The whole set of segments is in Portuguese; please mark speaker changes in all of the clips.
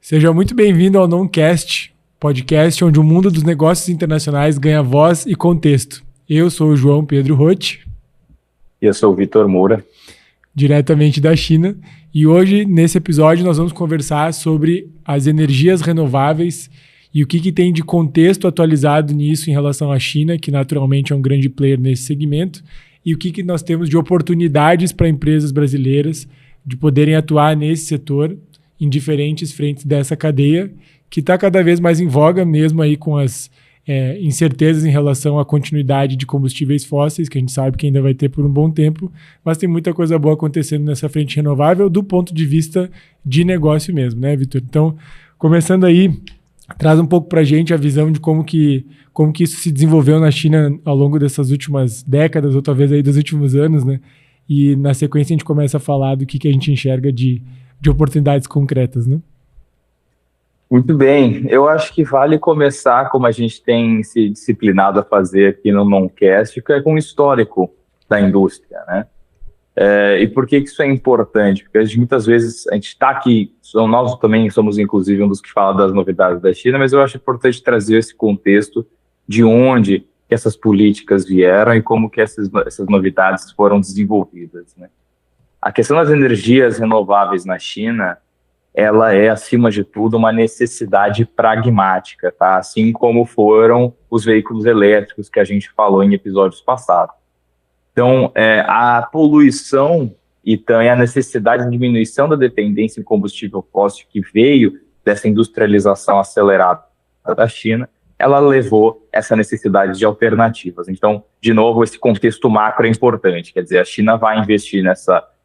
Speaker 1: Seja muito bem-vindo ao Noncast, podcast onde o mundo dos negócios internacionais ganha voz e contexto. Eu sou o João Pedro Rotti.
Speaker 2: E eu sou o Vitor Moura.
Speaker 1: Diretamente da China. E hoje, nesse episódio, nós vamos conversar sobre as energias renováveis e o que tem de contexto atualizado nisso em relação à China, que naturalmente é um grande player nesse segmento, e o que nós temos de oportunidades para empresas brasileiras de poderem atuar nesse setor em diferentes frentes dessa cadeia, que está cada vez mais em voga, mesmo aí com as incertezas em relação à continuidade de combustíveis fósseis, que a gente sabe que ainda vai ter por um bom tempo, mas tem muita coisa boa acontecendo nessa frente renovável do ponto de vista de negócio mesmo, né, Vitor? Então, começando aí, traz um pouco para a gente a visão de como que isso se desenvolveu na China ao longo dessas últimas décadas, ou talvez aí dos últimos anos, né? E na sequência a gente começa a falar do que a gente enxerga de oportunidades concretas, né?
Speaker 2: Muito bem, eu acho que vale começar, como a gente tem se disciplinado a fazer aqui no Noncast, que é com o histórico da indústria, né? E por que isso é importante? Porque muitas vezes a gente está aqui, nós também somos inclusive um dos que fala das novidades da China, mas eu acho importante trazer esse contexto de onde essas políticas vieram e como que essas novidades foram desenvolvidas, né? A questão das energias renováveis na China, ela é, acima de tudo, uma necessidade pragmática, tá? Assim como foram os veículos elétricos que a gente falou em episódios passados. Então, a poluição e a necessidade de diminuição da dependência em combustível fóssil que veio dessa industrialização acelerada da China, ela levou essa necessidade de alternativas. Então, de novo, esse contexto macro é importante. Quer dizer, a China vai investir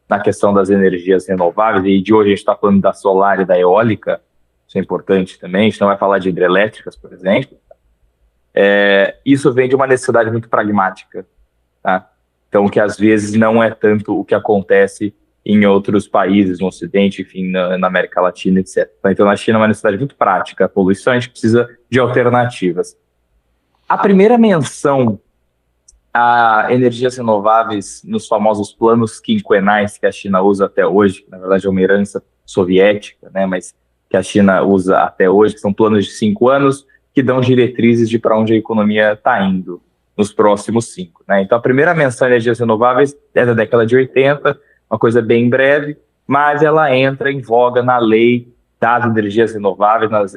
Speaker 2: na questão das energias renováveis, e de hoje a gente está falando da solar e da eólica, isso é importante também, a gente não vai falar de hidrelétricas, por exemplo. Isso vem de uma necessidade muito pragmática, tá? Então, que às vezes não é tanto o que acontece em outros países, no Ocidente, enfim, na América Latina, etc. Então, na China é uma necessidade muito prática, a poluição, a gente precisa de alternativas. A primeira menção a energias renováveis nos famosos planos quinquenais que a China usa até hoje, que na verdade é uma herança soviética, né, mas que a China usa até hoje, que são planos de 5 anos, que dão diretrizes de para onde a economia está indo nos próximos 5. Né? Então, a primeira menção a energias renováveis é da década de 80, uma coisa bem breve, mas ela entra em voga na lei das energias renováveis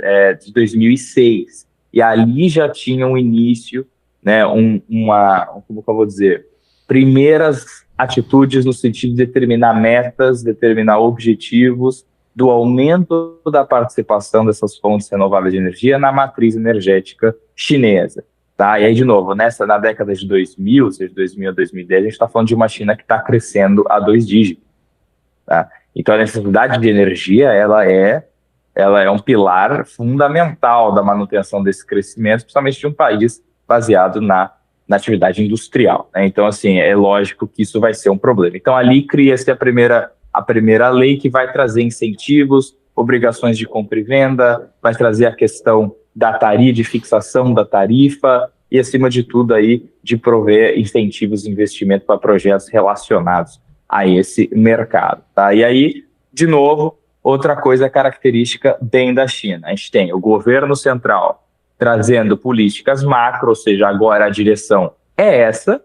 Speaker 2: de 2006. E ali já tinha um início, né, como que eu vou dizer, primeiras atitudes no sentido de determinar metas, determinar objetivos do aumento da participação dessas fontes renováveis de energia na matriz energética chinesa. Tá? E aí, de novo, na década de 2000, ou seja, 2000 a 2010, a gente está falando de uma China que está crescendo a 2 dígitos. Tá? Então, a necessidade de energia, ela é um pilar fundamental da manutenção desse crescimento, principalmente de um país baseado na atividade industrial. Né? Então, assim, é lógico que isso vai ser um problema. Então, ali cria-se a primeira lei que vai trazer incentivos, obrigações de compra e venda, vai trazer a questão de fixação da tarifa e, acima de tudo, aí, de prover incentivos de investimento para projetos relacionados a esse mercado. Tá? E aí, de novo, outra coisa característica bem da China. A gente tem o governo central trazendo políticas macro, ou seja, agora a direção é essa,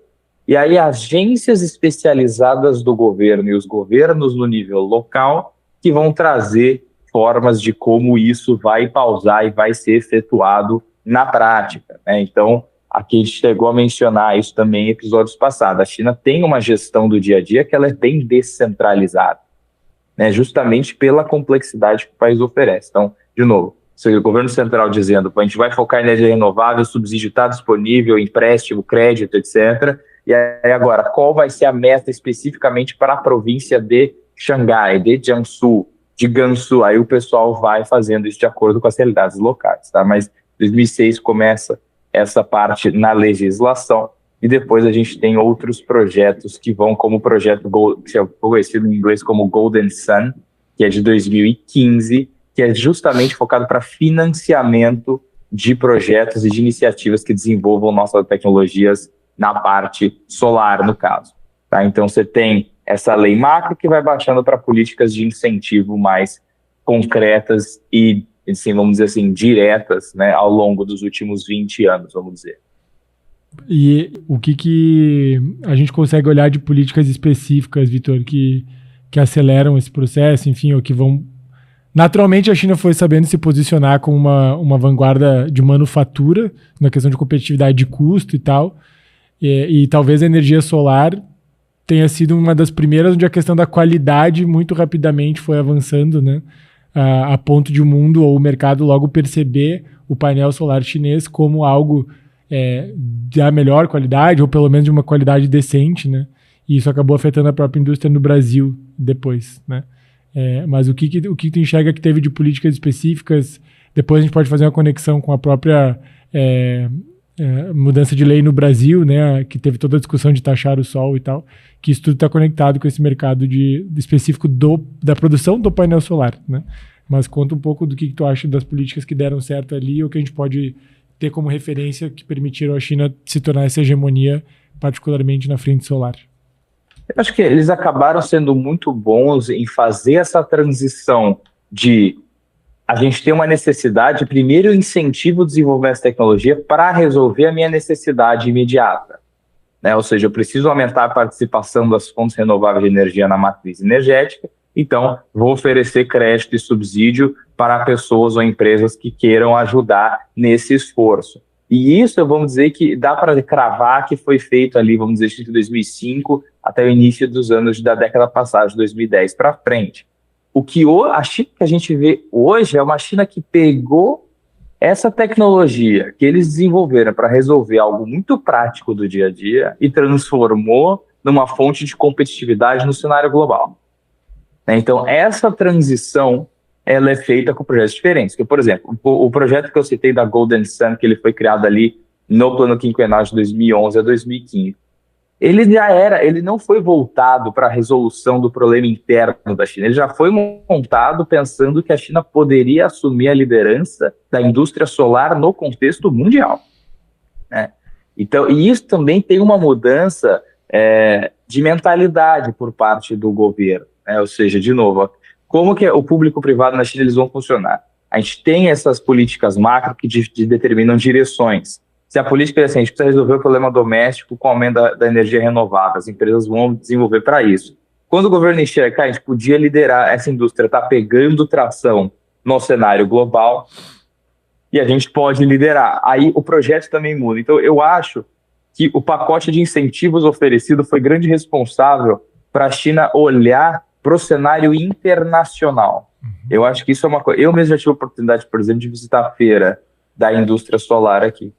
Speaker 2: e aí agências especializadas do governo e os governos no nível local que vão trazer formas de como isso vai pausar e vai ser efetuado na prática. Né? Então, aqui a gente chegou a mencionar isso também em episódios passados. A China tem uma gestão do dia a dia que ela é bem descentralizada, né? Justamente pela complexidade que o país oferece. Então, de novo, o governo central dizendo a gente vai focar em energia renovável, o subsídio está disponível, empréstimo, crédito, etc. E aí agora, qual vai ser a meta especificamente para a província de Xangai, de Jiangsu, de Gansu? Aí o pessoal vai fazendo isso de acordo com as realidades locais. Tá? Mas 2006 começa essa parte na legislação e depois a gente tem outros projetos que vão como o projeto que é conhecido em inglês como Golden Sun, que é de 2015, que é justamente focado para financiamento de projetos e de iniciativas que desenvolvam nossas tecnologias na parte solar, no caso. Tá? Então, você tem essa lei macro que vai baixando para políticas de incentivo mais concretas e assim, vamos dizer assim, diretas, né, ao longo dos últimos 20 anos, vamos dizer.
Speaker 1: E o que a gente consegue olhar de políticas específicas, Vitor, que aceleram esse processo, enfim, ou que vão... Naturalmente, a China foi sabendo se posicionar como uma vanguarda de manufatura, na questão de competitividade de custo e tal, e talvez a energia solar tenha sido uma das primeiras onde a questão da qualidade muito rapidamente foi avançando, né? A ponto de o mundo ou o mercado logo perceber o painel solar chinês como algo da melhor qualidade, ou pelo menos de uma qualidade decente, né? E isso acabou afetando a própria indústria no Brasil depois, né? Mas o que tu enxerga que teve de políticas específicas? Depois a gente pode fazer uma conexão com a própria mudança de lei no Brasil, né? Que teve toda a discussão de taxar o sol e tal, que isso tudo está conectado com esse mercado específico da produção do painel solar, né? Mas conta um pouco do que tu acha das políticas que deram certo ali, ou que a gente pode ter como referência que permitiram a China se tornar essa hegemonia, particularmente na frente solar.
Speaker 2: Eu acho que eles acabaram sendo muito bons em fazer essa transição de a gente ter uma necessidade, primeiro eu incentivo o desenvolvimento dessa tecnologia para resolver a minha necessidade imediata, né? Ou seja, eu preciso aumentar a participação das fontes renováveis de energia na matriz energética, então vou oferecer crédito e subsídio para pessoas ou empresas que queiram ajudar nesse esforço. E isso, vamos dizer que dá para cravar que foi feito ali, vamos dizer, de 2005 até o início dos anos da década passada, de 2010 para frente. A China que a gente vê hoje é uma China que pegou essa tecnologia que eles desenvolveram para resolver algo muito prático do dia a dia e transformou numa fonte de competitividade no cenário global. Então, essa transição ela é feita com projetos diferentes. Que, por exemplo, o projeto que eu citei da Golden Sun, que ele foi criado ali no plano quinquenal de 2011 a 2015, ele não foi voltado para a resolução do problema interno da China, ele já foi montado pensando que a China poderia assumir a liderança da indústria solar no contexto mundial, né? Então, e isso também tem uma mudança de mentalidade por parte do governo, né? Ou seja, de novo, como que o público privado na China eles vão funcionar? A gente tem essas políticas macro que determinam direções. Se a política é assim, a gente precisa resolver o problema doméstico com o aumento da energia renovável, as empresas vão desenvolver para isso. Quando o governo enxerga, a gente podia liderar essa indústria, está pegando tração no cenário global e a gente pode liderar. Aí o projeto também muda. Então eu acho que o pacote de incentivos oferecido foi grande responsável para a China olhar para o cenário internacional. Eu acho que isso é uma coisa... Eu mesmo já tive a oportunidade, por exemplo, de visitar a feira da indústria solar aqui.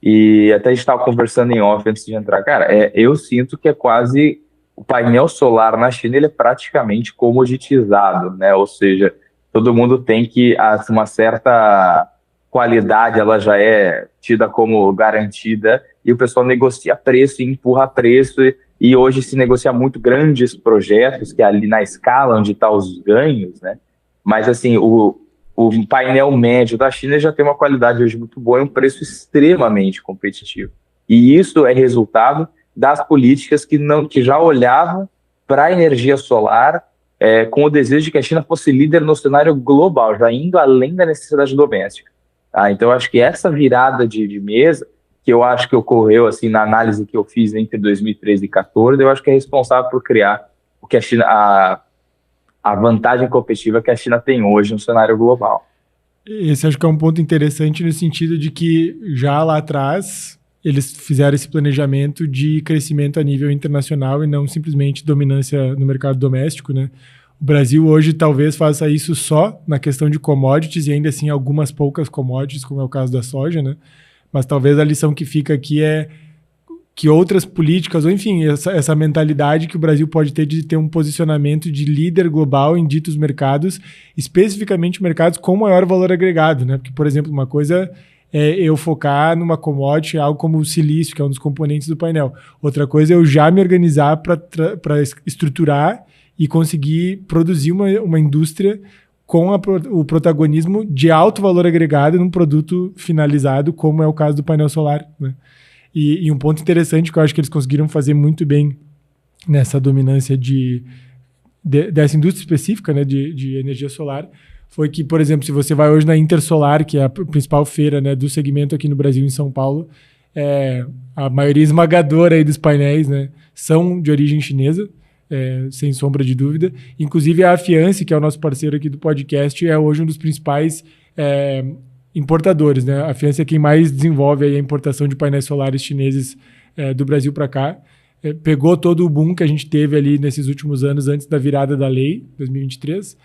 Speaker 2: E até a gente estava conversando em off antes de entrar. Cara, eu sinto que é quase... O painel solar na China ele é praticamente comoditizado, né? Ou seja, todo mundo tem que... Uma certa qualidade, ela já é tida como garantida e o pessoal negocia preço e empurra preço e hoje se negocia muito grandes projetos, que é ali na escala onde estão os ganhos, né? Mas assim, o painel médio da China já tem uma qualidade hoje muito boa e um preço extremamente competitivo. E isso é resultado das políticas que já olhavam para a energia solar com o desejo de que a China fosse líder no cenário global, já indo além da necessidade doméstica. Então, eu acho que essa virada de mesa, que eu acho que ocorreu assim, na análise que eu fiz entre 2013 e 2014, eu acho que é responsável por criar o que a vantagem competitiva que a China tem hoje no cenário global.
Speaker 1: Esse acho que é um ponto interessante no sentido de que já lá atrás eles fizeram esse planejamento de crescimento a nível internacional e não simplesmente dominância no mercado doméstico, né? O Brasil hoje talvez faça isso só na questão de commodities e ainda assim algumas poucas commodities, como é o caso da soja, né? Mas talvez a lição que fica aqui é que outras políticas, ou enfim, essa mentalidade que o Brasil pode ter de ter um posicionamento de líder global em ditos mercados, especificamente mercados com maior valor agregado, né? Porque, por exemplo, uma coisa é eu focar numa commodity, algo como o silício, que é um dos componentes do painel. Outra coisa é eu já me organizar para estruturar e conseguir produzir uma indústria com o protagonismo de alto valor agregado num produto finalizado, como é o caso do painel solar, né? E um ponto interessante que eu acho que eles conseguiram fazer muito bem nessa dominância dessa indústria específica, né, de energia solar, foi que, por exemplo, se você vai hoje na Intersolar, que é a principal feira, né, do segmento aqui no Brasil, em São Paulo, a maioria esmagadora aí dos painéis, né, são de origem chinesa, sem sombra de dúvida. Inclusive a Afiance, que é o nosso parceiro aqui do podcast, é hoje um dos principais importadores, né? A Afiance é quem mais desenvolve aí a importação de painéis solares chineses do Brasil para cá. Pegou todo o boom que a gente teve ali nesses últimos anos antes da virada da lei, 2023,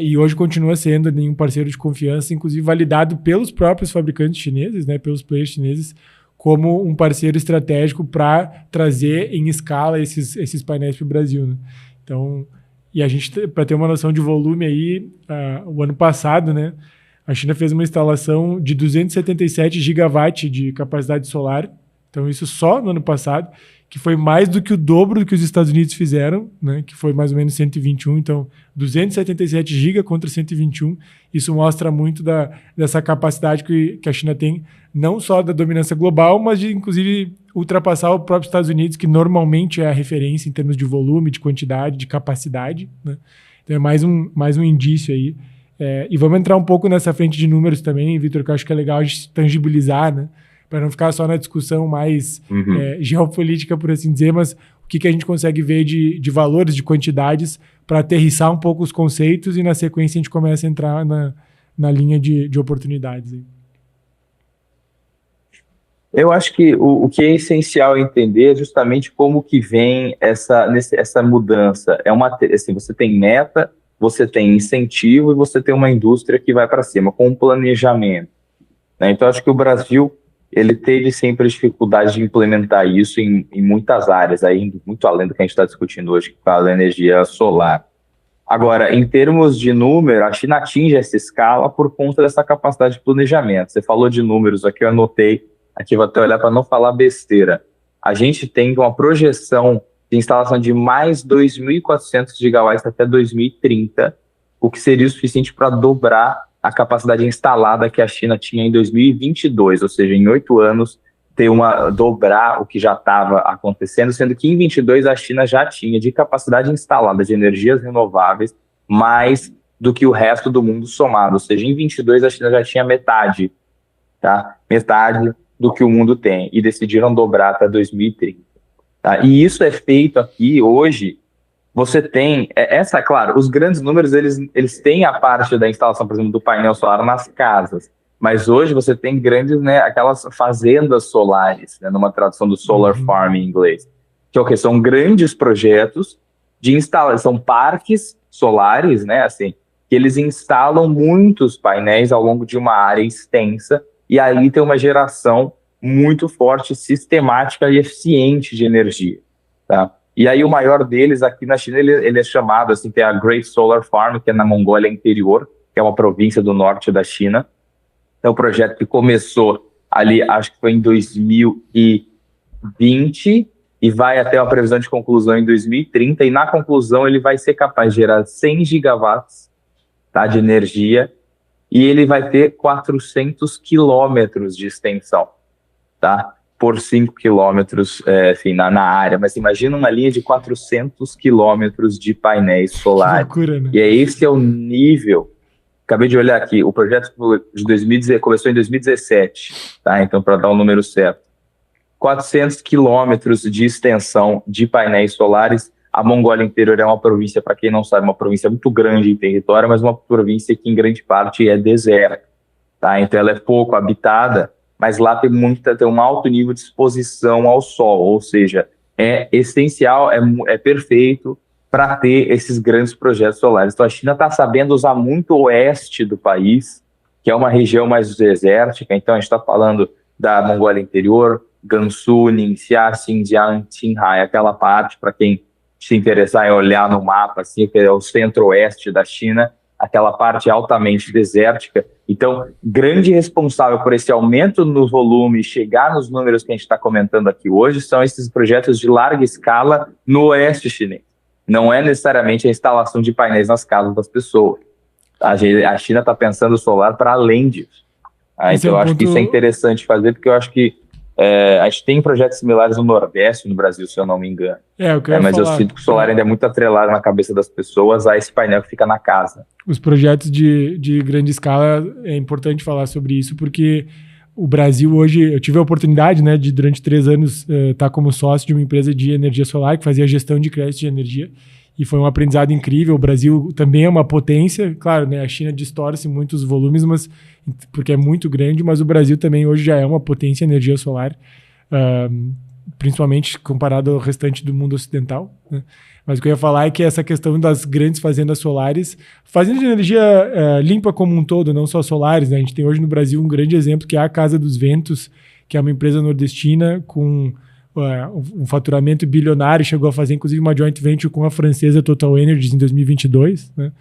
Speaker 1: e hoje continua sendo um parceiro de confiança, inclusive validado pelos próprios fabricantes chineses, né, pelos players chineses, como um parceiro estratégico para trazer em escala esses painéis para o Brasil, né? Então, e a gente, para ter uma noção de volume aí, o ano passado, né, a China fez uma instalação de 277 gigawatts de capacidade solar, então isso só no ano passado, que foi mais do que o dobro do que os Estados Unidos fizeram, né, que foi mais ou menos 121, então 277 giga contra 121, isso mostra muito dessa capacidade que a China tem, não só da dominância global, mas de, inclusive, ultrapassar o próprio Estados Unidos, que normalmente é a referência em termos de volume, de quantidade, de capacidade, né? Então é mais um indício aí. E vamos entrar um pouco nessa frente de números também, Vitor, que eu acho que é legal a gente tangibilizar, né? Para não ficar só na discussão mais geopolítica, por assim dizer, mas o que a gente consegue ver de valores, de quantidades, para aterrissar um pouco os conceitos e na sequência a gente começa a entrar na linha de oportunidades.
Speaker 2: Eu acho que o que é essencial entender é justamente como que vem essa mudança. Assim, você tem meta, você tem incentivo e você tem uma indústria que vai para cima, com um planejamento, né? Então, acho que o Brasil ele teve sempre dificuldade de implementar isso em muitas áreas, aí, muito além do que a gente está discutindo hoje, com a energia solar. Agora, em termos de número, a China atinge essa escala por conta dessa capacidade de planejamento. Você falou de números aqui, eu anotei, aqui vou até olhar para não falar besteira. A gente tem uma projeção de instalação de mais 2.400 gigawatts até 2030, o que seria o suficiente para dobrar a capacidade instalada que a China tinha em 2022, ou seja, em 8 anos, dobrar o que já estava acontecendo, sendo que em 22 a China já tinha de capacidade instalada de energias renováveis mais do que o resto do mundo somado, ou seja, em 22 a China já tinha metade, tá? Metade do que o mundo tem, e decidiram dobrar até 2030. Tá? E isso é feito aqui hoje. Você tem, claro, os grandes números, eles têm a parte da instalação, por exemplo, do painel solar nas casas, mas hoje você tem grandes, né, aquelas fazendas solares, né, numa tradução do solar farm em inglês, que é o quê? São grandes projetos de instalação, parques solares, né, assim, que eles instalam muitos painéis ao longo de uma área extensa, e aí tem uma geração muito forte, sistemática e eficiente de energia, tá? E aí o maior deles aqui na China, ele é chamado, assim, tem a Great Solar Farm, que é na Mongólia Interior, que é uma província do norte da China. É um projeto que começou ali, acho que foi em 2020, e vai até uma previsão de conclusão em 2030, e na conclusão ele vai ser capaz de gerar 100 gigawatts, tá, de energia, e ele vai ter 400 quilômetros de extensão, tá? Por 5 quilômetros, enfim, na área, mas imagina uma linha de 400 quilômetros de painéis solares. Que loucura, né? E esse é o nível. Acabei de olhar aqui, o projeto de 2010 começou em 2017, tá? Então, para dar o número certo, 400 quilômetros de extensão de painéis solares. A Mongólia Interior é uma província, para quem não sabe, uma província muito grande em território, mas uma província que em grande parte é deserta, tá? Então, ela é pouco habitada, mas lá tem um alto nível de exposição ao sol, ou seja, é essencial, é perfeito para ter esses grandes projetos solares. Então a China está sabendo usar muito o oeste do país, que é uma região mais desértica, então a gente está falando da Mongólia Interior, Gansu, Ningxia, Xinjiang, Qinghai, aquela parte, para quem se interessar em olhar no mapa, assim, que é o centro-oeste da China, aquela parte altamente desértica. Então, grande responsável por esse aumento no volume e chegar nos números que a gente está comentando aqui hoje são esses projetos de larga escala no oeste chinês. Não é necessariamente a instalação de painéis nas casas das pessoas. A China está pensando solar para além disso. Então, eu acho que isso é interessante fazer, porque eu acho que A gente tem projetos similares no Nordeste, no Brasil, se eu não me engano. Mas eu sinto que o solar ainda é muito atrelado na cabeça das pessoas a esse painel que fica na casa.
Speaker 1: Os projetos de grande escala, é importante falar sobre isso, porque o Brasil hoje, eu tive a oportunidade, né, de durante 3 anos estar como sócio de uma empresa de energia solar que fazia gestão de crédito de energia, e foi um aprendizado incrível. O Brasil também é uma potência, claro, né, a China distorce muito os volumes, mas, porque é muito grande, mas o Brasil também hoje já é uma potência em energia solar, principalmente comparado ao restante do mundo ocidental, né? Mas o que eu ia falar é que essa questão das grandes fazendas solares, fazendas de energia limpa como um todo, não só solares, né? A gente tem hoje no Brasil um grande exemplo que é a Casa dos Ventos, que é uma empresa nordestina com um faturamento bilionário, chegou a fazer inclusive uma joint venture com a francesa Total Energies em 2022, né?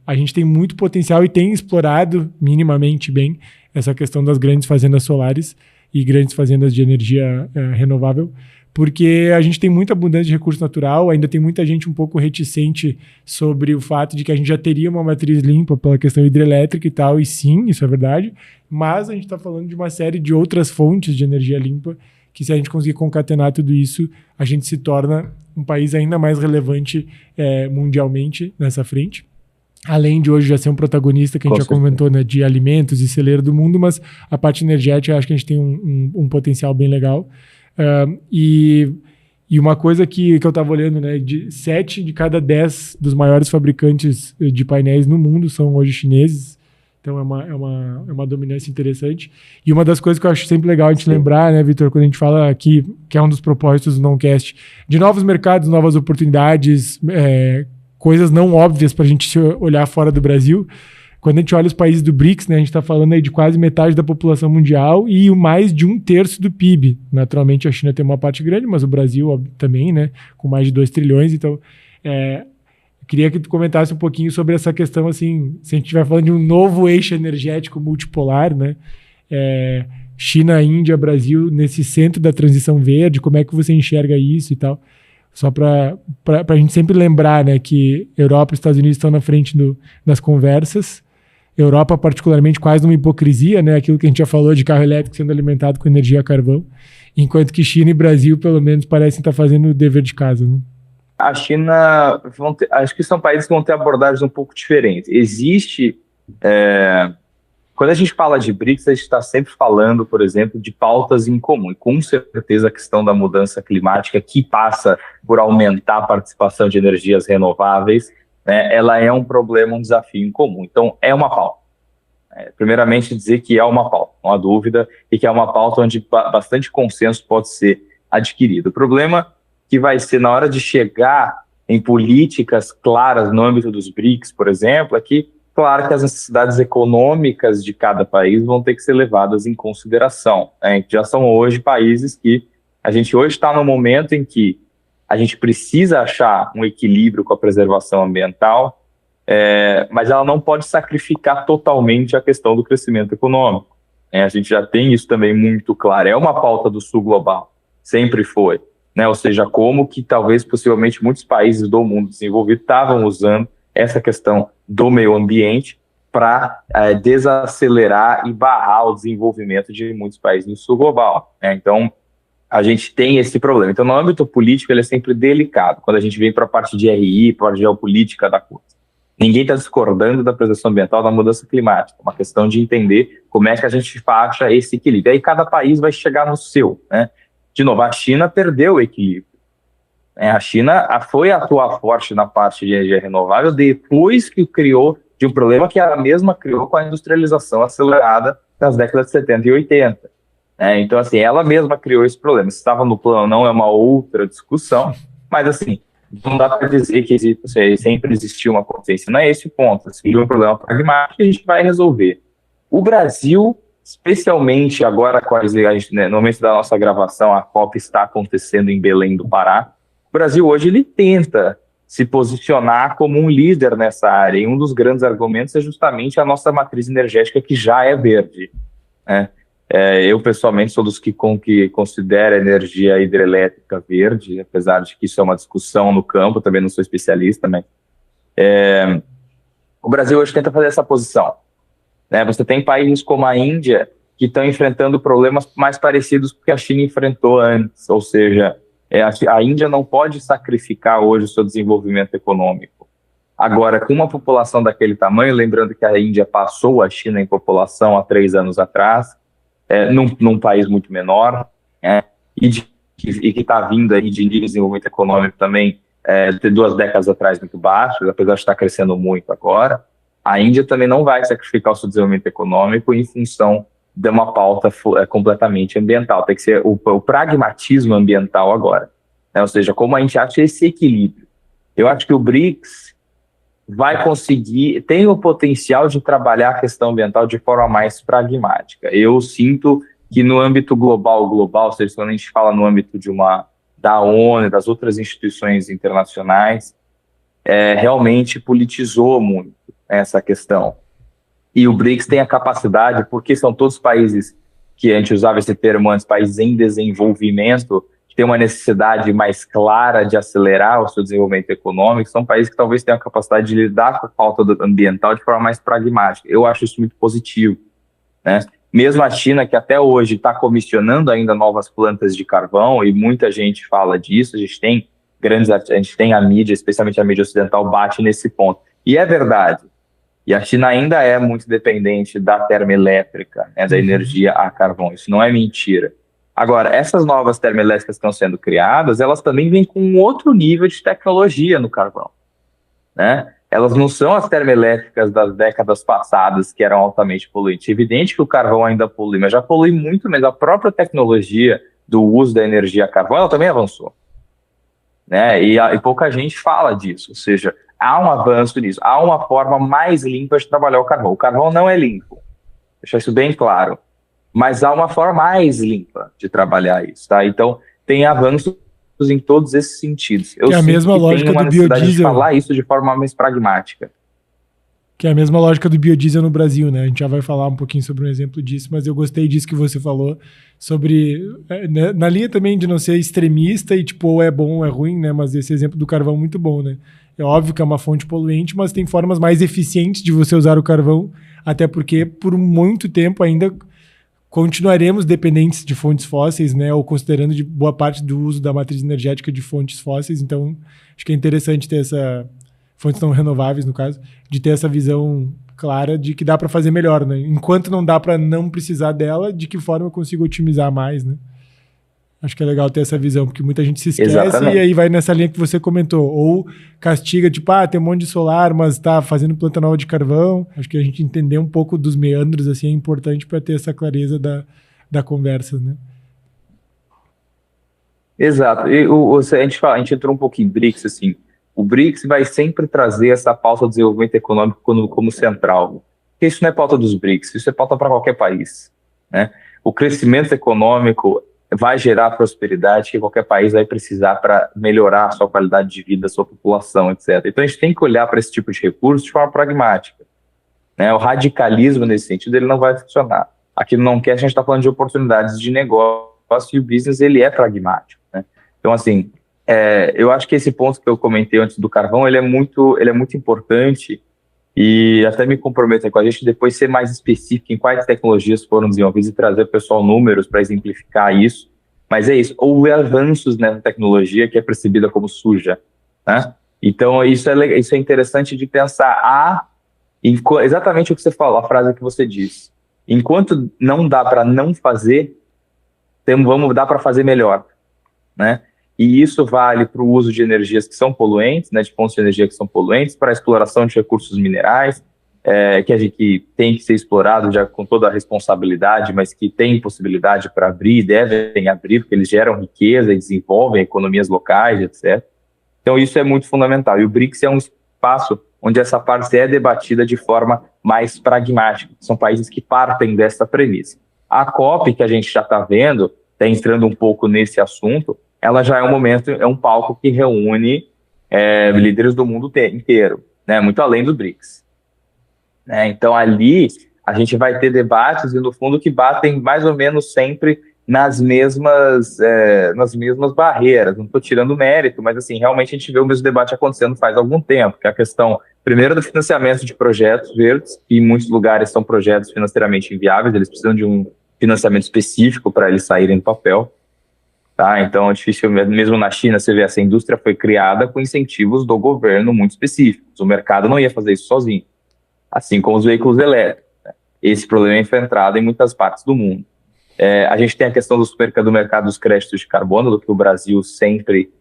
Speaker 1: A gente tem muito potencial e tem explorado minimamente bem essa questão das grandes fazendas solares e grandes fazendas de energia renovável, porque a gente tem muita abundância de recurso natural, ainda tem muita gente um pouco reticente sobre o fato de que a gente já teria uma matriz limpa pela questão hidrelétrica e tal, e sim, isso é verdade, mas a gente está falando de uma série de outras fontes de energia limpa, que se a gente conseguir concatenar tudo isso, a gente se torna um país ainda mais relevante mundialmente nessa frente. Além de hoje já ser um protagonista, que a gente já comentou, né, de alimentos e celeiro do mundo, mas a parte energética, eu acho que a gente tem um potencial bem legal. E uma coisa que eu estava olhando, né, 7 de cada 10 dos maiores fabricantes de painéis no mundo são hoje chineses, então é uma dominância interessante. E uma das coisas que eu acho sempre legal a gente lembrar, né, Vitor, quando a gente fala aqui, que é um dos propósitos do Noncast, de novos mercados, novas oportunidades, coisas não óbvias para a gente olhar fora do Brasil. Quando a gente olha os países do BRICS, né, a gente está falando aí de quase metade da população mundial e mais de 1/3 do PIB. Naturalmente, a China tem uma parte grande, mas o Brasil também, né, com mais de 2 trilhões. Então, eu queria que tu comentasse um pouquinho sobre essa questão, assim, se a gente estiver falando de um novo eixo energético multipolar, né, China, Índia, Brasil, nesse centro da transição verde, como é que você enxerga isso e tal? Só para a gente sempre lembrar, né, que Europa e Estados Unidos estão na frente das conversas. Europa, particularmente, quase numa hipocrisia, né, aquilo que a gente já falou de carro elétrico sendo alimentado com energia a carvão, enquanto que China e Brasil, pelo menos, parecem estar fazendo o dever de casa, né?
Speaker 2: A China, acho que são países que vão ter abordagens um pouco diferentes. Existe... Quando a gente fala de BRICS, a gente está sempre falando, por exemplo, de pautas em comum. E com certeza a questão da mudança climática, que passa por aumentar a participação de energias renováveis, né, ela é um problema, um desafio em comum. Então, é uma pauta. Primeiramente, dizer que é uma pauta, não há dúvida, e que é uma pauta onde bastante consenso pode ser adquirido. O problema que vai ser na hora de chegar em políticas claras no âmbito dos BRICS, por exemplo, é que claro que as necessidades econômicas de cada país vão ter que ser levadas em consideração, né? Já são hoje países que a gente hoje está no momento em que a gente precisa achar um equilíbrio com a preservação ambiental, mas ela não pode sacrificar totalmente a questão do crescimento econômico. A gente já tem isso também muito claro. É uma pauta do Sul global, sempre foi, né? Ou seja, como que talvez, possivelmente, muitos países do mundo desenvolvido estavam usando essa questão do meio ambiente para desacelerar e barrar o desenvolvimento de muitos países no sul global, né? Então, a gente tem esse problema. Então, no âmbito político, ele é sempre delicado, quando a gente vem para a parte de RI, para a geopolítica da coisa. Ninguém está discordando da preservação ambiental, da mudança climática. É uma questão de entender como é que a gente acha esse equilíbrio. Aí cada país vai chegar no seu, né? De novo, a China perdeu o equilíbrio. A China foi atuar forte na parte de energia renovável depois que criou de um problema que ela mesma criou com a industrialização acelerada nas décadas de 70 e 80. Então, assim, ela mesma criou esse problema. Se estava no plano ou não é uma outra discussão, mas, assim, não dá para dizer que sempre existiu uma consciência. Não é esse o ponto. Assim, um problema pragmático que a gente vai resolver. O Brasil, especialmente agora, no momento da nossa gravação, a COP está acontecendo em Belém do Pará. O Brasil hoje ele tenta se posicionar como um líder nessa área, e um dos grandes argumentos é justamente a nossa matriz energética, que já é verde, né? Eu, pessoalmente, sou dos que considera a energia hidrelétrica verde, apesar de que isso é uma discussão no campo, também não sou especialista, mas o Brasil hoje tenta fazer essa posição, né? Você tem países como a Índia, que estão enfrentando problemas mais parecidos com o que a China enfrentou antes, ou seja, a Índia não pode sacrificar hoje o seu desenvolvimento econômico. Agora, com uma população daquele tamanho, lembrando que a Índia passou a China em população há 3 anos atrás, num país muito menor, e que está vindo aí de desenvolvimento econômico também, de 2 décadas atrás muito baixo, apesar de estar crescendo muito agora, a Índia também não vai sacrificar o seu desenvolvimento econômico em função de uma pauta completamente ambiental. Tem que ser o pragmatismo ambiental agora, né? Ou seja, como a gente acha esse equilíbrio. Eu acho que o BRICS vai conseguir, tem o potencial de trabalhar a questão ambiental de forma mais pragmática. Eu sinto que no âmbito global, ou seja, quando a gente fala no âmbito da ONU, das outras instituições internacionais, realmente politizou muito essa questão. E o BRICS tem a capacidade, porque são todos países que a gente usava esse termo antes, países em desenvolvimento, que tem uma necessidade mais clara de acelerar o seu desenvolvimento econômico, são países que talvez tenham a capacidade de lidar com a pauta ambiental de forma mais pragmática. Eu acho isso muito positivo, né? Mesmo a China, que até hoje está comissionando ainda novas plantas de carvão, e muita gente fala disso, a gente tem a mídia, especialmente a mídia ocidental, bate nesse ponto. E é verdade. E a China ainda é muito dependente da termoelétrica, né, da energia a carvão. Isso não é mentira. Agora, essas novas termoelétricas que estão sendo criadas, elas também vêm com um outro nível de tecnologia no carvão, né? Elas não são as termoelétricas das décadas passadas que eram altamente poluentes. É evidente que o carvão ainda polui, mas já polui muito mesmo. A própria tecnologia do uso da energia a carvão, ela também avançou, né? E pouca gente fala disso, ou seja, há um avanço nisso, há uma forma mais limpa de trabalhar o carvão. O carvão não é limpo, deixar isso bem claro, mas há uma forma mais limpa de trabalhar isso, tá? Então, tem avanços em todos esses sentidos. Eu
Speaker 1: que é a mesma lógica do biodiesel.
Speaker 2: De falar isso de forma mais pragmática.
Speaker 1: Que é a mesma lógica do biodiesel no Brasil, né? A gente já vai falar um pouquinho sobre um exemplo disso, mas eu gostei disso que você falou sobre... na linha também de não ser extremista e tipo, ou é bom ou é ruim, né? Mas esse exemplo do carvão é muito bom, né? É óbvio que é uma fonte poluente, mas tem formas mais eficientes de você usar o carvão, até porque por muito tempo ainda continuaremos dependentes de fontes fósseis, né? Ou considerando de boa parte do uso da matriz energética de fontes fósseis. Então, acho que é interessante ter fontes não renováveis, no caso, de ter essa visão clara de que dá para fazer melhor, né? Enquanto não dá para não precisar dela, de que forma eu consigo otimizar mais, né? Acho que é legal ter essa visão, porque muita gente se esquece. Exatamente. E aí vai nessa linha que você comentou. Ou castiga, tipo, tem um monte de solar, mas tá fazendo planta nova de carvão. Acho que a gente entender um pouco dos meandros assim, é importante para ter essa clareza da conversa, né?
Speaker 2: Exato. E a gente entrou um pouco em BRICS, assim. O BRICS vai sempre trazer essa pauta do desenvolvimento econômico como central. Porque isso não é pauta dos BRICS, isso é pauta para qualquer país, né? O crescimento econômico vai gerar prosperidade que qualquer país vai precisar para melhorar a sua qualidade de vida, a sua população, etc. Então a gente tem que olhar para esse tipo de recurso de forma pragmática, né? O radicalismo nesse sentido ele não vai funcionar. Aqui no Noncast a gente está falando de oportunidades de negócio e o business ele é pragmático, né? Então assim, eu acho que esse ponto que eu comentei antes do carvão ele é muito importante e até me comprometo com a gente depois ser mais específico em quais tecnologias foram desenvolvidas e trazer o pessoal números para exemplificar isso. Mas é isso, houve avanços nessa tecnologia que é percebida como suja, né? Então isso é interessante de pensar. Exatamente o que você falou, a frase que você disse. Enquanto não dá para não fazer, vamos dar para fazer melhor, né? E isso vale para o uso de energias que são poluentes, né, de fontes de energia que são poluentes, para a exploração de recursos minerais, que tem que ser explorado já com toda a responsabilidade, mas que tem possibilidade para abrir, devem abrir, porque eles geram riqueza e desenvolvem economias locais, etc. Então isso é muito fundamental. E o BRICS é um espaço onde essa parte é debatida de forma mais pragmática. São países que partem dessa premissa. A COP, que a gente já está vendo, está entrando um pouco nesse assunto, ela já é um palco que reúne líderes do mundo inteiro, né, muito além do BRICS. Né, então ali a gente vai ter debates e no fundo que batem mais ou menos sempre nas mesmas barreiras. Não estou tirando mérito, mas assim, realmente a gente vê o mesmo debate acontecendo faz algum tempo, que é a questão, primeiro, do financiamento de projetos verdes, que em muitos lugares são projetos financeiramente inviáveis, eles precisam de financiamento específico para eles saírem do papel. Tá? Então é difícil, mesmo na China, você vê, essa indústria foi criada com incentivos do governo muito específicos. O mercado não ia fazer isso sozinho, assim como os veículos elétricos. Né? Esse problema é enfrentado em muitas partes do mundo. A gente tem a questão do mercado dos créditos de carbono, do que o Brasil sempre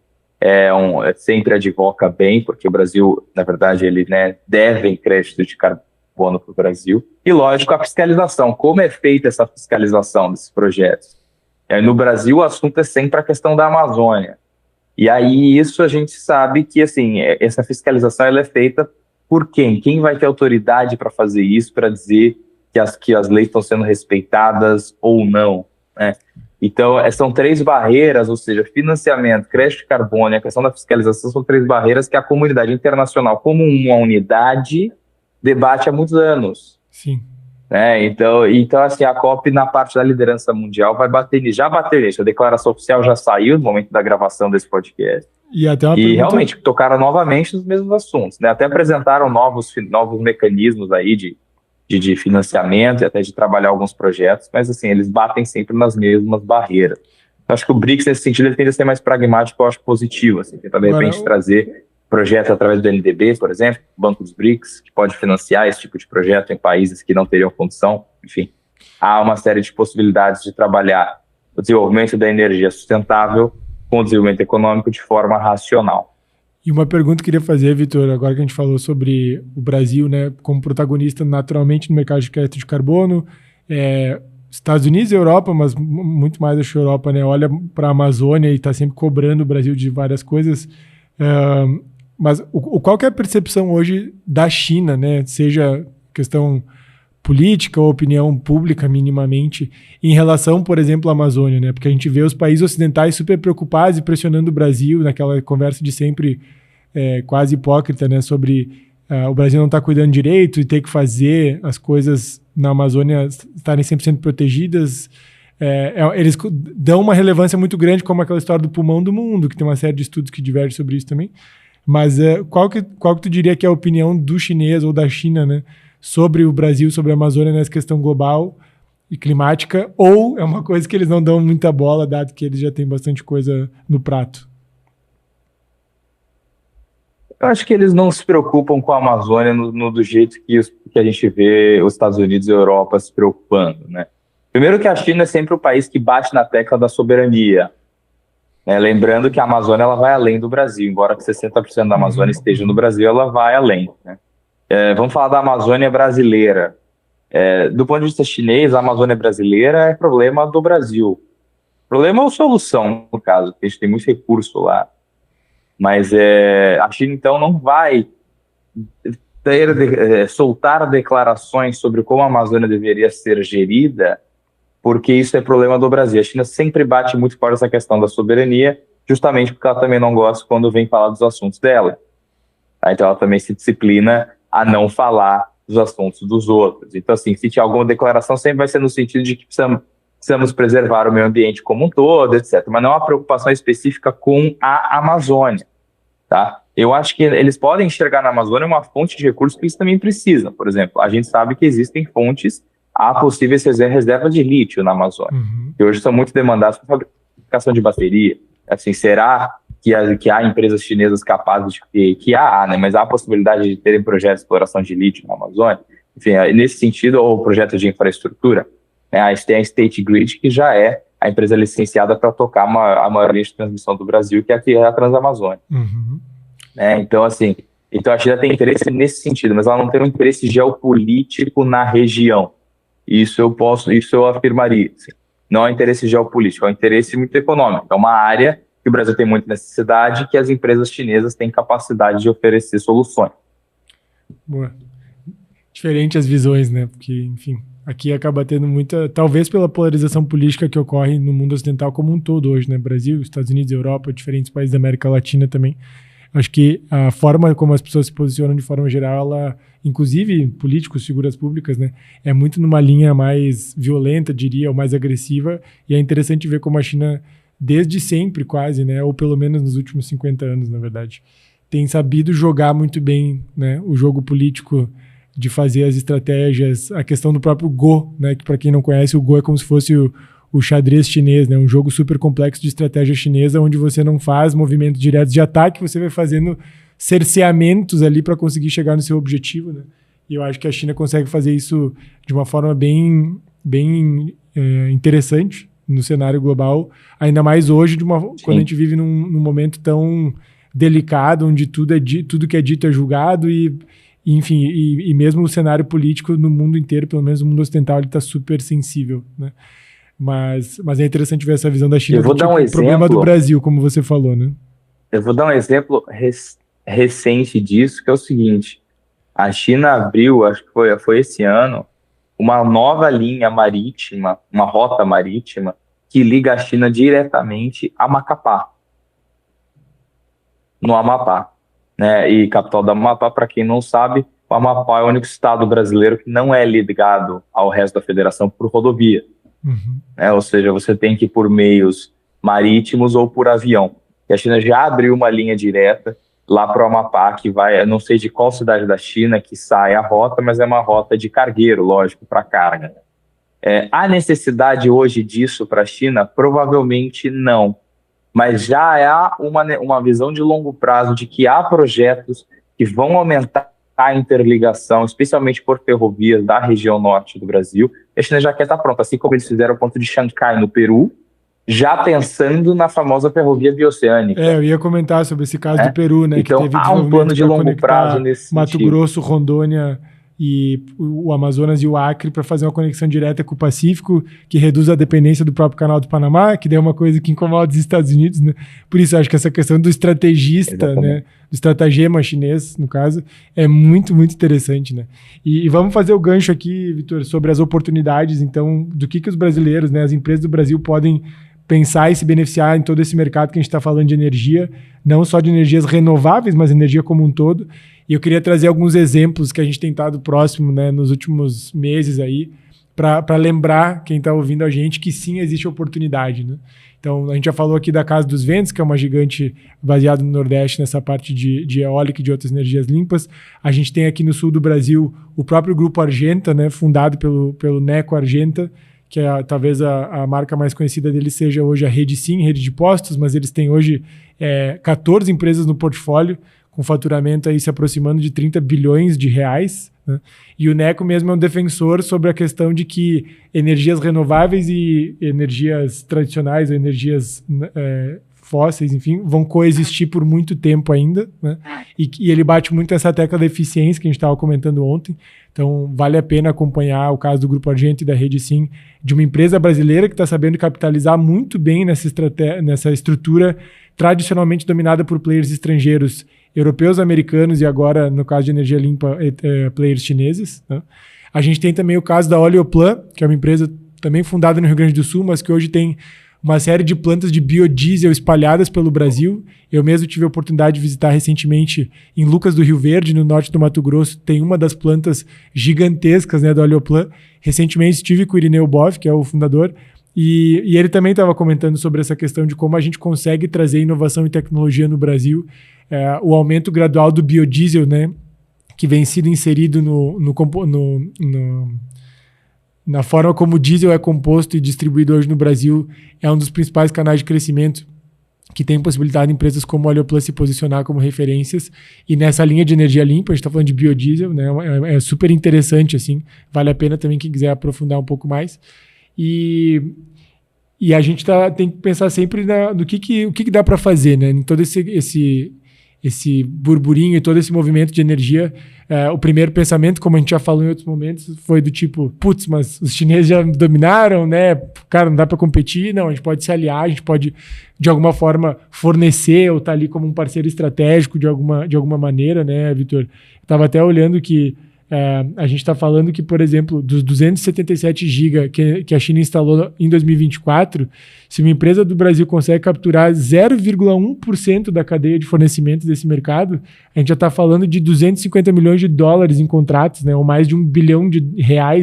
Speaker 2: advoca bem, porque o Brasil, na verdade, ele, né, deve créditos de carbono para o Brasil. E, lógico, a fiscalização. Como é feita essa fiscalização desses projetos? No Brasil, o assunto é sempre a questão da Amazônia. E aí, isso a gente sabe que, assim, essa fiscalização ela é feita por quem? Quem vai ter autoridade para fazer isso, para dizer que as leis estão sendo respeitadas ou não, né? Então, são 3 barreiras, ou seja, financiamento, crédito de carbono e a questão da fiscalização são 3 barreiras que a comunidade internacional, como uma unidade, debate há muitos anos.
Speaker 1: Sim.
Speaker 2: Né? Então, assim, a COP, na parte da liderança mundial, vai bater nisso. Já bateu nisso. A declaração oficial já saiu no momento da gravação desse podcast. E realmente tocaram novamente nos mesmos assuntos. Né? Até apresentaram novos mecanismos aí de financiamento e até de trabalhar alguns projetos, mas assim, eles batem sempre nas mesmas barreiras. Eu acho que o BRICS, nesse sentido, ele tende a ser mais pragmático, eu acho positivo, assim, tentar de repente trazer projetos através do NDB, por exemplo, Banco dos BRICS, que pode financiar esse tipo de projeto em países que não teriam condição, enfim. Há uma série de possibilidades de trabalhar o desenvolvimento da energia sustentável com o desenvolvimento econômico de forma racional.
Speaker 1: E uma pergunta que eu queria fazer, Vitor, agora que a gente falou sobre o Brasil, né, como protagonista naturalmente no mercado de crédito de carbono, Estados Unidos e Europa, mas muito mais acho que a Europa, né, olha para a Amazônia e está sempre cobrando o Brasil de várias coisas. Mas qual que é a percepção hoje da China, né, seja questão política ou opinião pública minimamente, em relação, por exemplo, à Amazônia, né? Porque a gente vê os países ocidentais super preocupados e pressionando o Brasil naquela conversa de sempre quase hipócrita, né? Sobre o Brasil não estar cuidando direito e ter que fazer as coisas na Amazônia estarem 100% protegidas. Eles dão uma relevância muito grande, como aquela história do pulmão do mundo, que tem uma série de estudos que divergem sobre isso também. Mas qual que tu diria que é a opinião do chinês ou da China, né? Sobre o Brasil, sobre a Amazônia nessa questão global e climática, ou é uma coisa que eles não dão muita bola, dado que eles já têm bastante coisa no prato?
Speaker 2: Eu acho que eles não se preocupam com a Amazônia do jeito que a gente vê os Estados Unidos e a Europa se preocupando, né? Primeiro que a China é sempre o país que bate na tecla da soberania, né? Lembrando que a Amazônia ela vai além do Brasil, embora que 60% da Amazônia esteja no Brasil, ela vai além, né? Vamos falar da Amazônia brasileira. Do ponto de vista chinês, a Amazônia brasileira é problema do Brasil. Problema ou solução, no caso, porque a gente tem muito recurso lá. Mas a China, então, não vai soltar declarações sobre como a Amazônia deveria ser gerida, porque isso é problema do Brasil. A China sempre bate muito forte essa questão da soberania, justamente porque ela também não gosta quando vem falar dos assuntos dela. Então, ela também se disciplina a não falar dos assuntos dos outros. Então, assim, se tiver alguma declaração, sempre vai ser no sentido de que precisamos preservar o meio ambiente como um todo, etc. Mas não uma preocupação específica com a Amazônia, tá? Eu acho que eles podem enxergar na Amazônia uma fonte de recursos que eles também precisam. Por exemplo, a gente sabe que existem fontes, há possíveis reservas de lítio na Amazônia, que hoje são muito demandadas para fabricação de bateria. Assim, será que há empresas chinesas capazes que há, né? Mas há a possibilidade de terem projetos de exploração de lítio na Amazônia? Enfim, nesse sentido, ou projetos de infraestrutura, né? A gente tem a State Grid, que já é a empresa licenciada para tocar a maior linha de transmissão do Brasil, que é a Transamazônica. Né? Então, assim, a China tem interesse nesse sentido, mas ela não tem um interesse geopolítico na região. Isso eu afirmaria. Assim. Não é interesse geopolítico, é um interesse muito econômico. É uma área que o Brasil tem muita necessidade, que as empresas chinesas têm capacidade de oferecer soluções.
Speaker 1: Boa. Diferente as visões, né? Porque, enfim, aqui acaba tendo muita... Talvez pela polarização política que ocorre no mundo ocidental como um todo hoje, né? Brasil, Estados Unidos, Europa, diferentes países da América Latina também. Acho que a forma como as pessoas se posicionam de forma geral, ela, inclusive políticos, figuras públicas, né? É muito numa linha mais violenta, diria, ou mais agressiva. E é interessante ver como a China... desde sempre quase, né, ou pelo menos nos últimos 50 anos, na verdade, tem sabido jogar muito bem, né, o jogo político de fazer as estratégias, a questão do próprio Go, né? Que para quem não conhece, o Go é como se fosse o xadrez chinês, né? Um jogo super complexo de estratégia chinesa, onde você não faz movimentos diretos de ataque, você vai fazendo cerceamentos ali para conseguir chegar no seu objetivo, né? E eu acho que a China consegue fazer isso de uma forma bem interessante no cenário global, ainda mais hoje, quando a gente vive num momento tão delicado, onde tudo que é dito é julgado enfim, e mesmo o cenário político no mundo inteiro, pelo menos no mundo ocidental, ele está super sensível, né? Mas é interessante ver essa visão da China.
Speaker 2: Eu vou dar um exemplo.
Speaker 1: Problema do Brasil, como você falou, né?
Speaker 2: Eu vou dar um exemplo recente disso, que é o seguinte: a China abriu, acho que foi esse ano, uma nova linha marítima, uma rota marítima, que liga a China diretamente a Macapá, no Amapá, né? E capital do Amapá, para quem não sabe, o Amapá é o único estado brasileiro que não é ligado ao resto da federação por rodovia. Ou seja, você tem que ir por meios marítimos ou por avião. E a China já abriu uma linha direta lá para o Amapá, que vai, eu não sei de qual cidade da China que sai a rota, mas é uma rota de cargueiro, lógico, para carga. Há necessidade hoje disso para a China? Provavelmente não. Mas já há uma visão de longo prazo de que há projetos que vão aumentar a interligação, especialmente por ferrovias da região norte do Brasil. A China já quer estar pronta, assim como eles fizeram o ponto de Chancay, no Peru, já pensando na famosa ferrovia bioceânica.
Speaker 1: Eu ia comentar sobre esse caso do Peru, né?
Speaker 2: Então,
Speaker 1: que teve
Speaker 2: há um plano de longo prazo nesse
Speaker 1: Mato
Speaker 2: sentido.
Speaker 1: Grosso, Rondônia e o Amazonas e o Acre para fazer uma conexão direta com o Pacífico, que reduz a dependência do próprio Canal do Panamá, que daí é uma coisa que incomoda os Estados Unidos, né? Por isso, eu acho que essa questão do estrategista, né? Do estratagema chinês, no caso, é muito, muito interessante, né? E vamos fazer o gancho aqui, Vitor, sobre as oportunidades, então, do que os brasileiros, né? As empresas do Brasil podem pensar e se beneficiar em todo esse mercado que a gente está falando de energia, não só de energias renováveis, mas energia como um todo. E eu queria trazer alguns exemplos que a gente tem estado próximo, né, nos últimos meses aí, para lembrar quem está ouvindo a gente que sim, existe oportunidade, né? Então, a gente já falou aqui da Casa dos Ventos, que é uma gigante baseada no Nordeste nessa parte de eólica e de outras energias limpas. A gente tem aqui no sul do Brasil o próprio Grupo Argenta, né, fundado pelo Neco Argenta, que é talvez a marca mais conhecida deles seja hoje a Rede Sim, rede de postos, mas eles têm hoje 14 empresas no portfólio, com faturamento aí se aproximando de 30 bilhões de reais, né? E o Neco mesmo é um defensor sobre a questão de que energias renováveis e energias tradicionais, ou energias fósseis, enfim, vão coexistir por muito tempo ainda, né? E ele bate muito essa tecla da eficiência que a gente estava comentando ontem. Então, vale a pena acompanhar o caso do Grupo Argenta e da Rede Sim, de uma empresa brasileira que está sabendo capitalizar muito bem nessa estrutura tradicionalmente dominada por players estrangeiros, europeus, americanos e agora, no caso de energia limpa, players chineses, né? A gente tem também o caso da Oleoplan, que é uma empresa também fundada no Rio Grande do Sul, mas que hoje tem uma série de plantas de biodiesel espalhadas pelo Brasil. Eu mesmo tive a oportunidade de visitar recentemente em Lucas do Rio Verde, no norte do Mato Grosso. Tem uma das plantas gigantescas, né, da Oleoplan. Recentemente estive com o Irineu Boff, que é o fundador, e ele também estava comentando sobre essa questão de como a gente consegue trazer inovação e tecnologia no Brasil. O aumento gradual do biodiesel, né, que vem sido inserido na forma como o diesel é composto e distribuído hoje no Brasil, é um dos principais canais de crescimento que tem possibilidade de empresas como a Oleoplan se posicionar como referências. E nessa linha de energia limpa, a gente está falando de biodiesel, né? É super interessante, assim, vale a pena também quem quiser aprofundar um pouco mais. E a gente tem que pensar sempre no que dá para fazer, né? Em todo esse burburinho e todo esse movimento de energia. O primeiro pensamento, como a gente já falou em outros momentos, foi do tipo, putz, mas os chineses já dominaram, né? Cara, não dá para competir. Não, a gente pode se aliar, a gente pode, de alguma forma, fornecer ou estar ali como um parceiro estratégico de alguma maneira, né, Vitor? Eu estava até olhando que a gente está falando que, por exemplo, dos 277 GB que a China instalou em 2024, se uma empresa do Brasil consegue capturar 0,1% da cadeia de fornecimento desse mercado, a gente já está falando de 250 milhões de dólares em contratos, né, ou mais de R$1 bilhão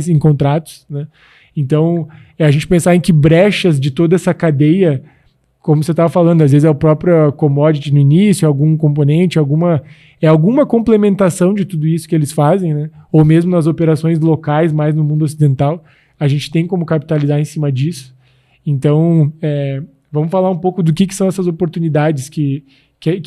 Speaker 1: em contratos, né? Então, a gente pensar em que brechas de toda essa cadeia como você estava falando, às vezes é o próprio commodity no início, algum componente, alguma complementação de tudo isso que eles fazem, né? Ou mesmo nas operações locais, mais no mundo ocidental, a gente tem como capitalizar em cima disso. Então, vamos falar um pouco do que são essas oportunidades que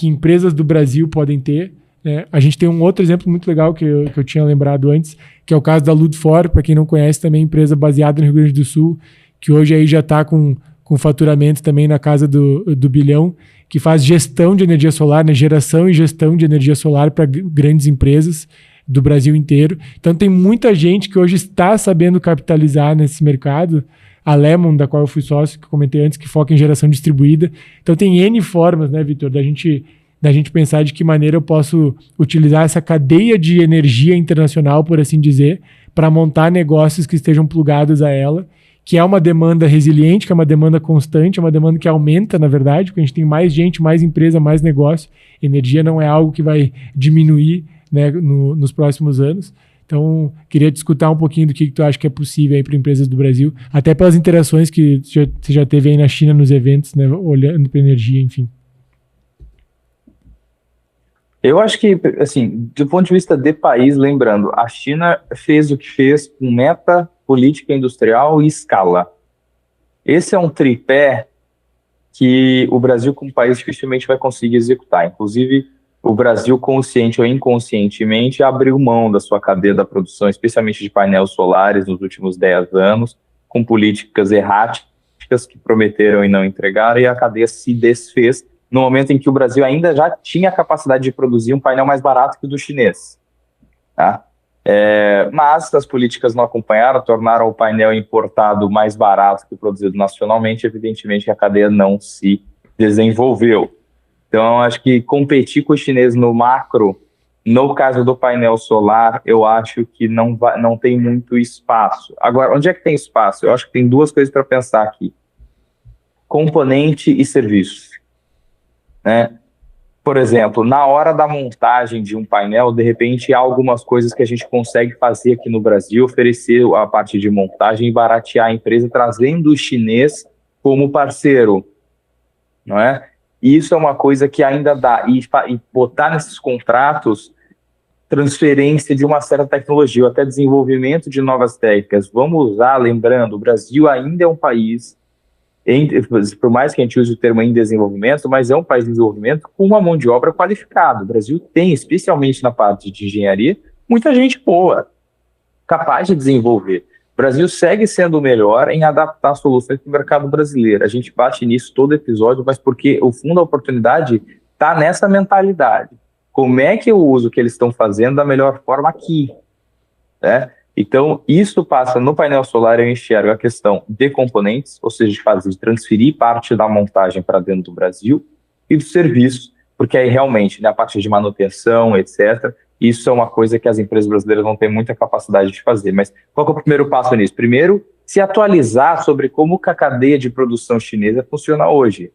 Speaker 1: empresas do Brasil podem ter, né? A gente tem um outro exemplo muito legal que eu tinha lembrado antes, que é o caso da Ludfor, para quem não conhece, também empresa baseada no Rio Grande do Sul, que hoje aí já está com faturamento também na casa do bilhão, que faz gestão de energia solar, né? Geração e gestão de energia solar para grandes empresas do Brasil inteiro. Então tem muita gente que hoje está sabendo capitalizar nesse mercado. A Lemon, da qual eu fui sócio, que eu comentei antes, que foca em geração distribuída. Então tem N formas, né, Vitor, da gente pensar de que maneira eu posso utilizar essa cadeia de energia internacional, por assim dizer, para montar negócios que estejam plugados a ela, que é uma demanda resiliente, que é uma demanda constante, é uma demanda que aumenta, na verdade, porque a gente tem mais gente, mais empresa, mais negócio. Energia não é algo que vai diminuir, né, nos próximos anos. Então, queria te escutar um pouquinho do que tu acha que é possível aí para empresas do Brasil, até pelas interações que você já teve aí na China nos eventos, né, olhando para energia, enfim.
Speaker 2: Eu acho que, assim, do ponto de vista de país, lembrando, a China fez o que fez com meta, política industrial e escala. Esse é um tripé que o Brasil, como país, dificilmente vai conseguir executar. Inclusive, o Brasil, consciente ou inconscientemente, abriu mão da sua cadeia da produção, especialmente de painéis solares, nos últimos 10 anos, com políticas erráticas que prometeram e não entregaram, e a cadeia se desfez no momento em que o Brasil ainda já tinha a capacidade de produzir um painel mais barato que o do chinês. Tá? Mas as políticas não acompanharam, tornaram o painel importado mais barato que o produzido nacionalmente, evidentemente a cadeia não se desenvolveu. Então, acho que competir com o chinês no macro, no caso do painel solar, eu acho que não tem muito espaço. Agora, onde é que tem espaço? Eu acho que tem duas coisas para pensar aqui. Componente e serviços. Né? Por exemplo, na hora da montagem de um painel, de repente há algumas coisas que a gente consegue fazer aqui no Brasil, oferecer a parte de montagem e baratear a empresa, trazendo o chinês como parceiro, não é? E isso é uma coisa que ainda dá, e botar nesses contratos transferência de uma certa tecnologia, ou até desenvolvimento de novas técnicas. Vamos usar, lembrando, o Brasil ainda é um país, por mais que a gente use o termo em desenvolvimento, mas é um país em desenvolvimento com uma mão de obra qualificada. O Brasil tem, especialmente na parte de engenharia, muita gente boa, capaz de desenvolver. O Brasil segue sendo o melhor em adaptar soluções para o mercado brasileiro. A gente bate nisso todo episódio, mas porque o fundo da oportunidade está nessa mentalidade. Como é que eu uso o que eles estão fazendo da melhor forma aqui? Né? Então, isso passa no painel solar, eu enxergo a questão de componentes, ou seja, de transferir parte da montagem para dentro do Brasil, e do serviço, porque aí realmente, né, a parte de manutenção, etc., isso é uma coisa que as empresas brasileiras não têm muita capacidade de fazer. Mas qual que é o primeiro passo nisso? Primeiro, se atualizar sobre como que a cadeia de produção chinesa funciona hoje.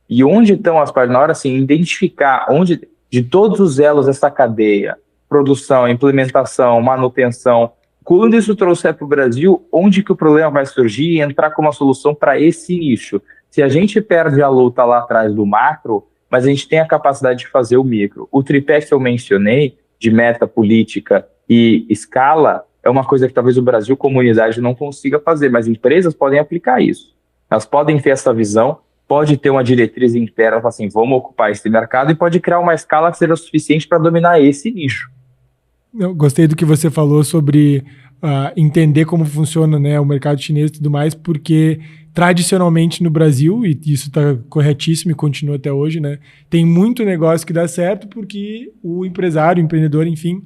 Speaker 2: E onde estão as partes, na hora assim, identificar onde, de todos os elos dessa cadeia, produção, implementação, manutenção, quando isso trouxer para o Brasil, onde que o problema vai surgir e entrar como uma solução para esse nicho. Se a gente perde a luta lá atrás do macro, mas a gente tem a capacidade de fazer o micro. O tripé que eu mencionei, de meta, política e escala, é uma coisa que talvez o Brasil, comunidade, não consiga fazer, mas empresas podem aplicar isso. Elas podem ter essa visão, pode ter uma diretriz interna, assim, vamos ocupar esse mercado, e pode criar uma escala que seja suficiente para dominar esse nicho.
Speaker 1: Eu gostei do que você falou sobre entender como funciona, né, o mercado chinês e tudo mais, porque tradicionalmente no Brasil, e isso está corretíssimo e continua até hoje, né, tem muito negócio que dá certo porque o empresário, o empreendedor, enfim,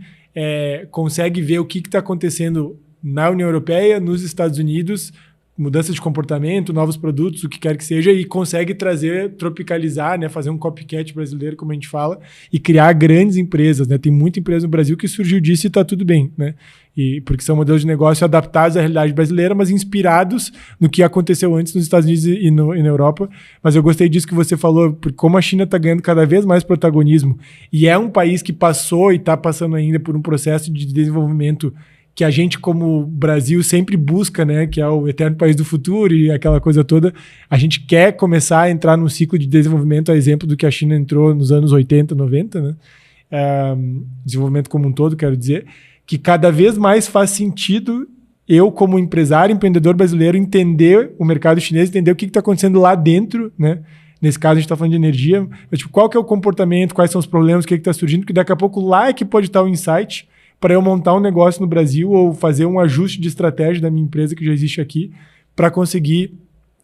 Speaker 1: consegue ver o que está acontecendo na União Europeia, nos Estados Unidos, mudança de comportamento, novos produtos, o que quer que seja, e consegue trazer, tropicalizar, né, fazer um copycat brasileiro, como a gente fala, e criar grandes empresas, né? Tem muita empresa no Brasil que surgiu disso e está tudo bem, né? E porque são modelos de negócio adaptados à realidade brasileira, mas inspirados no que aconteceu antes nos Estados Unidos e na Europa. Mas eu gostei disso que você falou, porque como a China está ganhando cada vez mais protagonismo, e é um país que passou e está passando ainda por um processo de desenvolvimento que a gente, como Brasil, sempre busca, né, que é o eterno país do futuro e aquela coisa toda, a gente quer começar a entrar num ciclo de desenvolvimento, a exemplo do que a China entrou nos anos 80, 90, né? Desenvolvimento como um todo, quero dizer, que cada vez mais faz sentido eu, como empresário, empreendedor brasileiro, entender o mercado chinês, entender o que está acontecendo lá dentro, né? Nesse caso, a gente está falando de energia. Tipo, qual que é o comportamento, quais são os problemas, o que está surgindo, porque daqui a pouco lá é que pode estar o insight para eu montar um negócio no Brasil ou fazer um ajuste de estratégia da minha empresa que já existe aqui para conseguir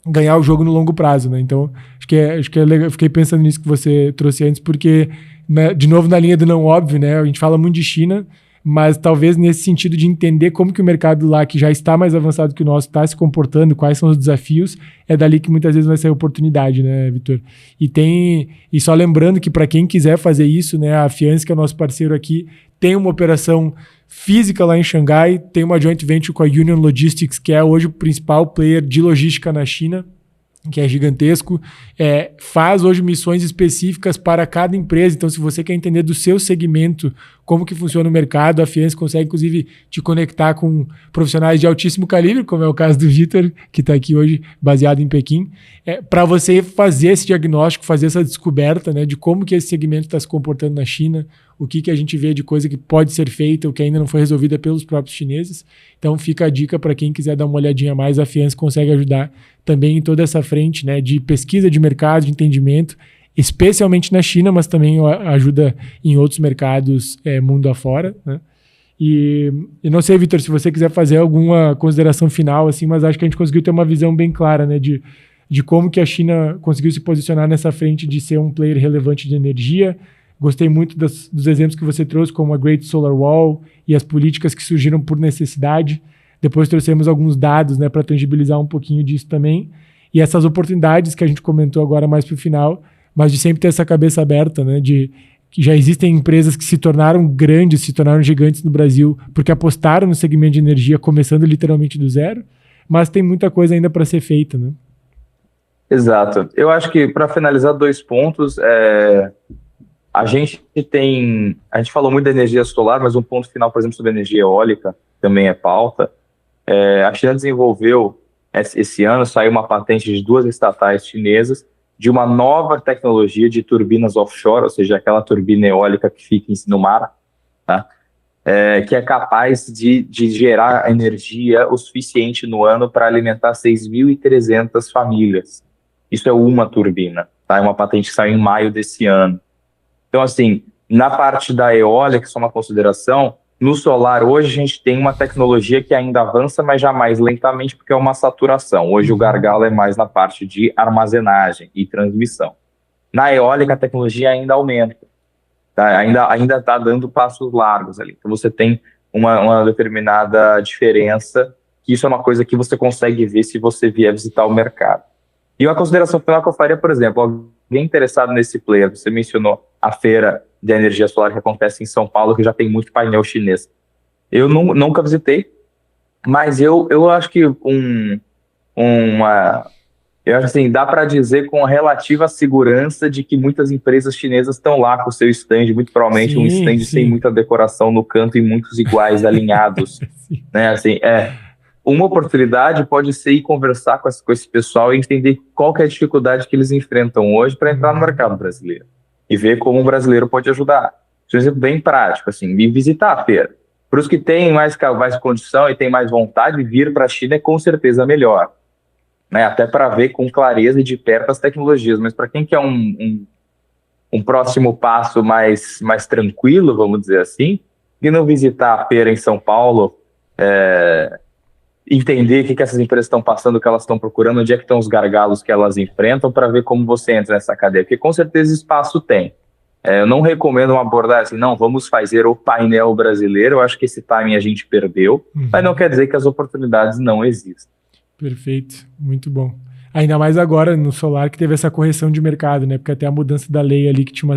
Speaker 1: ganhar o jogo no longo prazo, né? Então, acho que é legal. Eu fiquei pensando nisso que você trouxe antes, porque, né, de novo, na linha do não óbvio, né? A gente fala muito de China, mas talvez nesse sentido de entender como que o mercado lá, que já está mais avançado que o nosso, está se comportando, quais são os desafios, é dali que muitas vezes vai sair oportunidade, né, Vitor? E só lembrando que para quem quiser fazer isso, né, a Fiança, que é o nosso parceiro aqui, tem uma operação física lá em Xangai, tem uma joint venture com a Union Logistics, que é hoje o principal player de logística na China, que é gigantesco, faz hoje missões específicas para cada empresa. Então, se você quer entender do seu segmento, como que funciona o mercado, a Fiennes consegue, inclusive, te conectar com profissionais de altíssimo calibre, como é o caso do Vitor, que está aqui hoje, baseado em Pequim, para você fazer esse diagnóstico, fazer essa descoberta, né, de como que esse segmento está se comportando na China, o que a gente vê de coisa que pode ser feita, o que ainda não foi resolvida pelos próprios chineses. Então, fica a dica para quem quiser dar uma olhadinha a mais, a Fiennes consegue ajudar também em toda essa frente, né, de pesquisa de mercado, de entendimento, especialmente na China, mas também ajuda em outros mercados mundo afora, né? E não sei, Vitor, se você quiser fazer alguma consideração final, assim, mas acho que a gente conseguiu ter uma visão bem clara, né, de como que a China conseguiu se posicionar nessa frente de ser um player relevante de energia. Gostei muito dos exemplos que você trouxe, como a Great Solar Wall e as políticas que surgiram por necessidade. Depois trouxemos alguns dados, né, para tangibilizar um pouquinho disso também. E essas oportunidades que a gente comentou agora mais para o final, mas de sempre ter essa cabeça aberta, né, de que já existem empresas que se tornaram grandes, se tornaram gigantes no Brasil, porque apostaram no segmento de energia, começando literalmente do zero, mas tem muita coisa ainda para ser feita, né?
Speaker 2: Exato. Eu acho que, para finalizar, 2 pontos. A gente falou muito da energia solar, mas um ponto final, por exemplo, sobre energia eólica, também é pauta. A China desenvolveu, esse ano, saiu uma patente de 2 estatais chinesas de uma nova tecnologia de turbinas offshore, ou seja, aquela turbina eólica que fica no mar, tá? Que é capaz de gerar energia o suficiente no ano para alimentar 6.300 famílias. Isso é uma turbina, tá? É uma patente que saiu em maio desse ano. Então, assim, na parte da eólica, só uma consideração, no solar hoje a gente tem uma tecnologia que ainda avança, mas já mais lentamente, porque é uma saturação. Hoje o gargalo é mais na parte de armazenagem e transmissão. Na eólica a tecnologia ainda aumenta, tá? Ainda está dando passos largos ali. Então você tem uma determinada diferença, que isso é uma coisa que você consegue ver se você vier visitar o mercado. E uma consideração final que eu faria, por exemplo, alguém interessado nesse player, você mencionou a feira de energia solar que acontece em São Paulo, que já tem muito painel chinês. Eu nunca visitei, mas eu acho que eu acho assim, dá para dizer com relativa segurança de que muitas empresas chinesas estão lá com o seu stand, muito provavelmente um stand sem muita decoração no canto e muitos iguais alinhados, né? Assim, uma oportunidade pode ser ir conversar com esse pessoal e entender qual que é a dificuldade que eles enfrentam hoje para entrar no mercado brasileiro e ver como o brasileiro pode ajudar. Isso é um exemplo bem prático, assim, e visitar a feira. Para os que têm mais condição e têm mais vontade, vir para a China é com certeza melhor, né? Até para ver com clareza e de perto as tecnologias. Mas para quem quer um próximo passo mais tranquilo, vamos dizer assim, e não visitar a feira em São Paulo, entender o que essas empresas estão passando, o que elas estão procurando, onde é que estão os gargalos que elas enfrentam, para ver como você entra nessa cadeia, porque com certeza espaço tem. Eu não recomendo uma abordagem assim, não, vamos fazer o painel brasileiro, eu acho que esse timing a gente perdeu, mas não quer dizer que as oportunidades não existem.
Speaker 1: Perfeito, muito bom. Ainda mais agora no solar que teve essa correção de mercado, né? Porque até a mudança da lei ali que tinha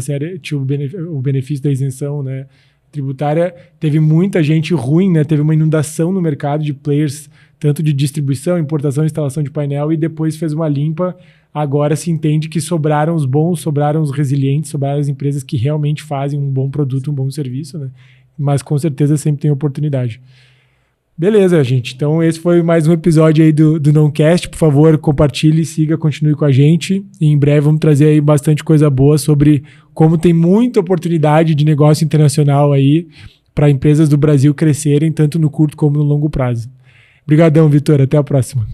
Speaker 1: o benefício da isenção, né, tributária, teve muita gente ruim, né? Teve uma inundação no mercado de players, tanto de distribuição, importação e instalação de painel, e depois fez uma limpa. Agora se entende que sobraram os bons, sobraram os resilientes, sobraram as empresas que realmente fazem um bom produto, um bom serviço, né? Mas com certeza sempre tem oportunidade. Beleza, gente. Então esse foi mais um episódio aí do Noncast. Por favor, compartilhe, siga, continue com a gente. E em breve vamos trazer aí bastante coisa boa sobre como tem muita oportunidade de negócio internacional aí para empresas do Brasil crescerem, tanto no curto como no longo prazo. Obrigadão, Vitor. Até a próxima.